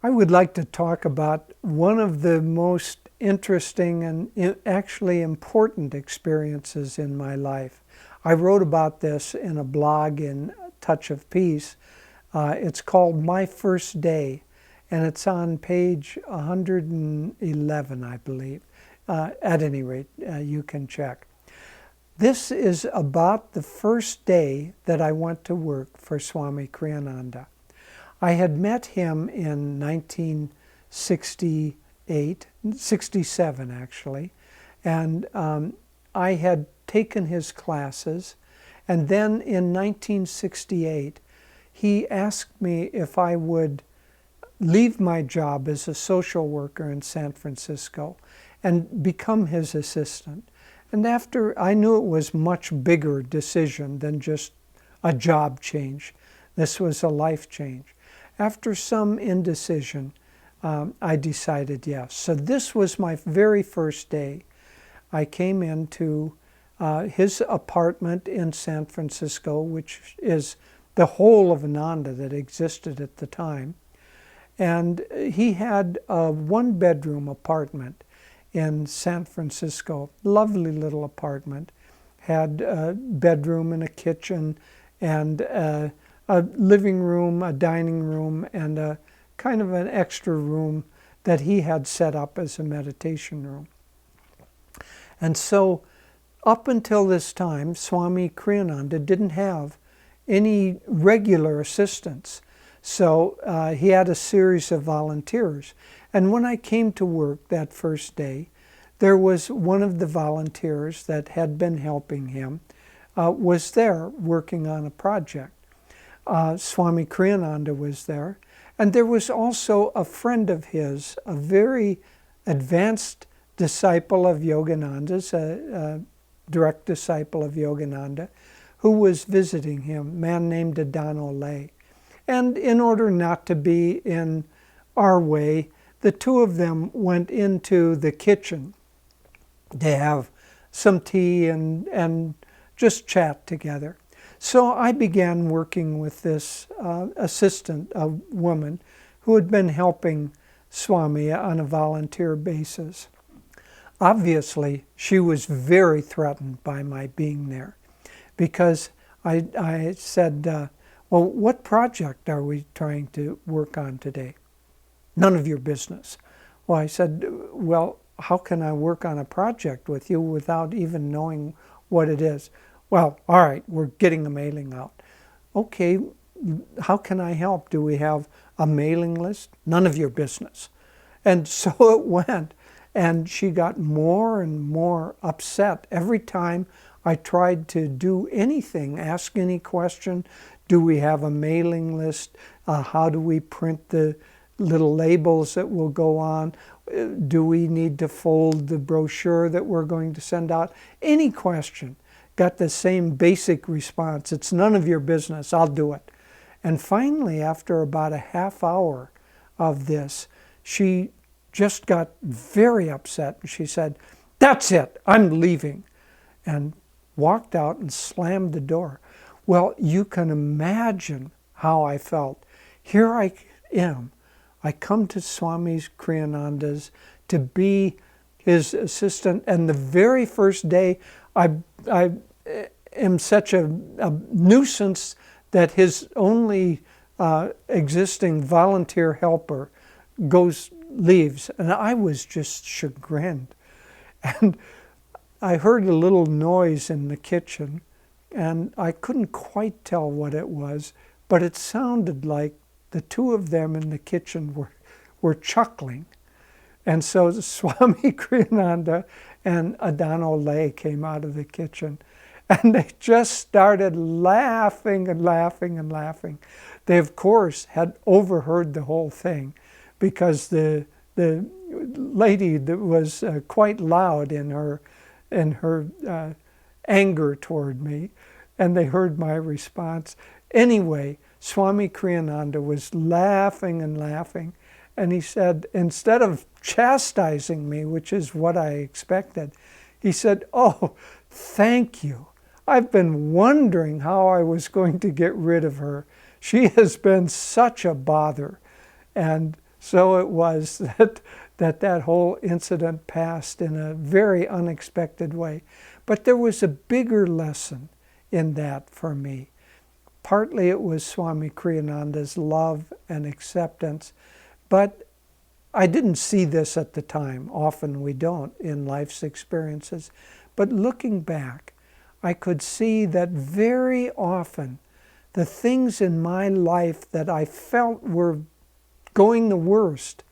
I would like to talk about one of the most interesting and actually important experiences in my life. I wrote about this in a blog in Touch of Peace. It's called My First Day, and it's on page 111, I believe. At any rate, you can check. This is about the first day that I went to work for Swami Kriyananda. I had met him in 1967 actually, and I had taken his classes, and then in 1968 he asked me if I would leave my job as a social worker in San Francisco and become his assistant. And after, I knew it was a much bigger decision than just a job change. This was a life change. After some indecision, I decided yes. So this was my very first day. I came into his apartment in San Francisco, which is the whole of Ananda that existed at the time. And he had a one-bedroom apartment in San Francisco, lovely little apartment, had a bedroom and a kitchen and a living room, a dining room, and a kind of an extra room that he had set up as a meditation room. And so up until this time, Swami Kriyananda didn't have any regular assistants. So he had a series of volunteers. And when I came to work that first day, there was one of the volunteers that had been helping him was there working on a project. Swami Kriyananda was there. And there was also a friend of his, a very advanced disciple of Yogananda's, a direct disciple of Yogananda, who was visiting him, a man named Ananda. And in order not to be in our way, the two of them went into the kitchen to have some tea and just chat together. So I began working with this assistant, a woman, who had been helping Swami on a volunteer basis. Obviously, she was very threatened by my being there, because I said, well, what project are we trying to work on today? None of your business. Well, I said, well, how can I work on a project with you without even knowing what it is? Well, all right, we're getting a mailing out. Okay, how can I help? Do we have a mailing list? None of your business. And so it went, and she got more and more upset every time I tried to do anything, ask any question. Do we have a mailing list? How do we print the little labels that will go on? Do we need to fold the brochure that we're going to send out? Any question got the same basic response. It's none of your business, I'll do it. And finally, after about a half hour of this, she just got very upset. She said, that's it, I'm leaving. And walked out and slammed the door. Well, you can imagine how I felt. Here I am. I come to Swami Kriyananda's to be his assistant, and the very first day I am such a nuisance that his only existing volunteer helper leaves, and I was just chagrined. And I heard a little noise in the kitchen, and I couldn't quite tell what it was, but it sounded like the two of them in the kitchen were chuckling. And so Swami Kriyananda and Ananda came out of the kitchen, and they just started laughing and laughing and laughing. They, of course, had overheard the whole thing, because the lady that was quite loud in her anger toward me, and they heard my response. Anyway, Swami Kriyananda was laughing and laughing, and he said, instead of chastising me, which is what I expected, he said, oh, thank you. I've been wondering how I was going to get rid of her. She has been such a bother. And So it was that whole incident passed in a very unexpected way. But there was a bigger lesson in that for me. Partly it was Swami Kriyananda's love and acceptance, but I didn't see this at the time. Often we don't in life's experiences. But looking back, I could see that very often the things in my life that I felt were going the worst,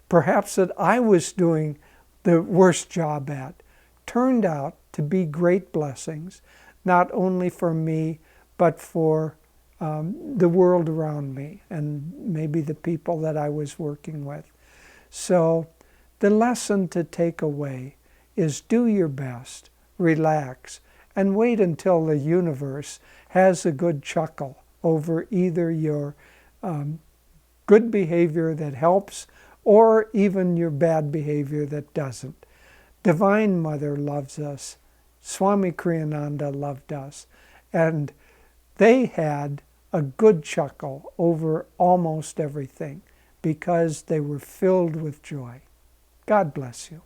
perhaps that I was doing the worst job at, turned out to be great blessings, not only for me, but for the world around me and maybe the people that I was working with. So the lesson to take away is do your best, relax, and wait until the universe has a good chuckle over either your good behavior that helps or even your bad behavior that doesn't. Divine Mother loves us. Swami Kriyananda loved us. And they had a good chuckle over almost everything because they were filled with joy. God bless you.